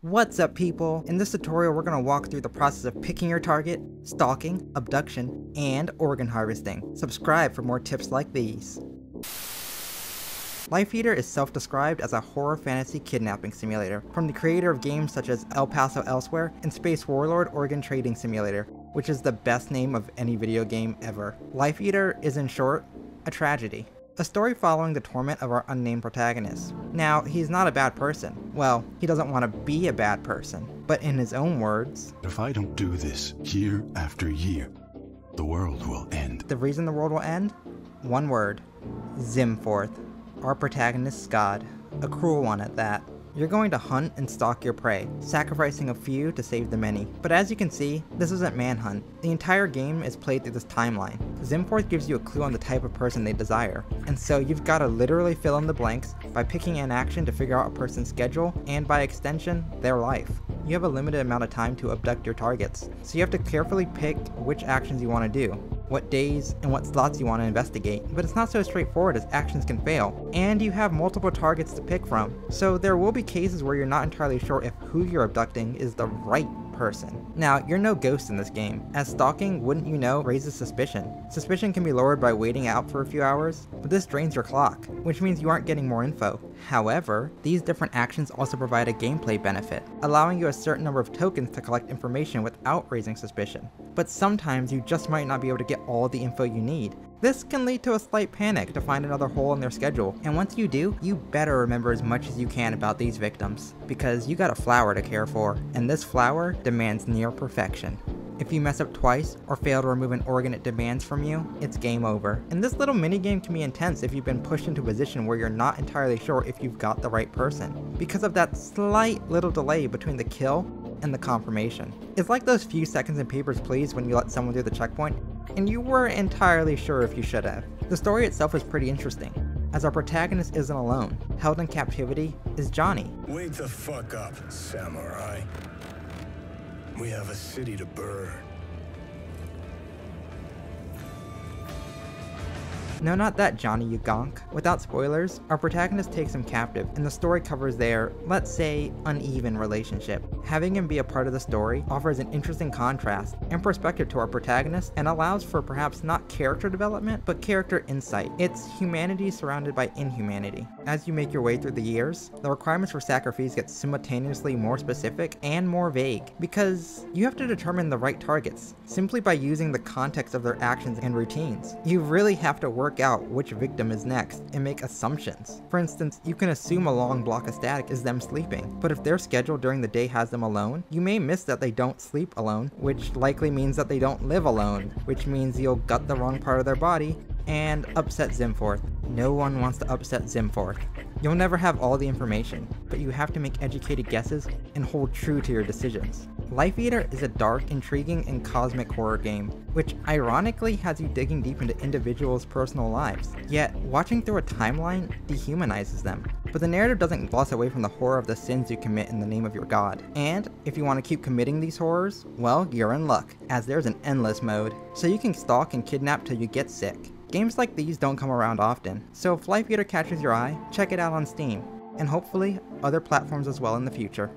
What's up, people? In this tutorial we're going to walk through the process of picking your target, stalking, abduction, and organ harvesting. Subscribe for more tips like these. Life Eater is self-described as a horror fantasy kidnapping simulator, from the creator of games such as El Paso Elsewhere and Space Warlord Organ Trading Simulator, which is the best name of any video game ever. Life Eater is, in short, a tragedy. A story following the torment of our unnamed protagonist. Now, he's not a bad person. Well, he doesn't want to be a bad person. But in his own words, if I don't do this year after year, the world will end. The reason the world will end? One word. Zimforth. Our protagonist's god. A cruel one at that. You're going to hunt and stalk your prey, sacrificing a few to save the many. But as you can see, this isn't Manhunt. The entire game is played through this timeline. Zimforth gives you a clue on the type of person they desire, and so you've got to literally fill in the blanks by picking an action to figure out a person's schedule, and by extension, their life. You have a limited amount of time to abduct your targets, so you have to carefully pick which actions you want to do, what days and what slots you want to investigate, but it's not so straightforward as actions can fail, and you have multiple targets to pick from, so there will be cases where you're not entirely sure if who you're abducting is the right person. Now, you're no ghost in this game, as stalking, wouldn't you know, raises suspicion. Suspicion can be lowered by waiting out for a few hours, but this drains your clock, which means you aren't getting more info. However, these different actions also provide a gameplay benefit, allowing you a certain number of tokens to collect information without raising suspicion. But sometimes you just might not be able to get all the info you need. This can lead to a slight panic to find another hole in their schedule, and once you do, you better remember as much as you can about these victims, because you got a flower to care for, and this flower demands near perfection. If you mess up twice, or fail to remove an organ it demands from you, it's game over. And this little minigame can be intense if you've been pushed into a position where you're not entirely sure if you've got the right person, because of that slight little delay between the kill and the confirmation. It's like those few seconds in Papers, Please when you let someone through the checkpoint, and you weren't entirely sure if you should have. The story itself is pretty interesting, as our protagonist isn't alone. Held in captivity is Johnny. Wake the fuck up, samurai. We have a city to burn. No, not that Johnny, you gonk. Without spoilers, our protagonist takes him captive, and the story covers their, let's say, uneven relationship. Having him be a part of the story offers an interesting contrast and perspective to our protagonist, and allows for perhaps not character development, but character insight. It's humanity surrounded by inhumanity. As you make your way through the years, the requirements for sacrifice get simultaneously more specific and more vague, because you have to determine the right targets, simply by using the context of their actions and routines. You really have to work out which victim is next and make assumptions. For instance, you can assume a long block of static is them sleeping, but if their schedule during the day has them alone, you may miss that they don't sleep alone, which likely means that they don't live alone, which means you'll gut the wrong part of their body and upset Zimforth. No one wants to upset Zimforth. You'll never have all the information, but you have to make educated guesses and hold true to your decisions. Life Eater is a dark, intriguing, and cosmic horror game, which ironically has you digging deep into individuals' personal lives. Yet, watching through a timeline dehumanizes them. But the narrative doesn't gloss away from the horror of the sins you commit in the name of your god. And if you want to keep committing these horrors, well, you're in luck, as there's an endless mode. So you can stalk and kidnap till you get sick. Games like these don't come around often, so if Life Eater catches your eye, check it out on Steam, and hopefully other platforms as well in the future.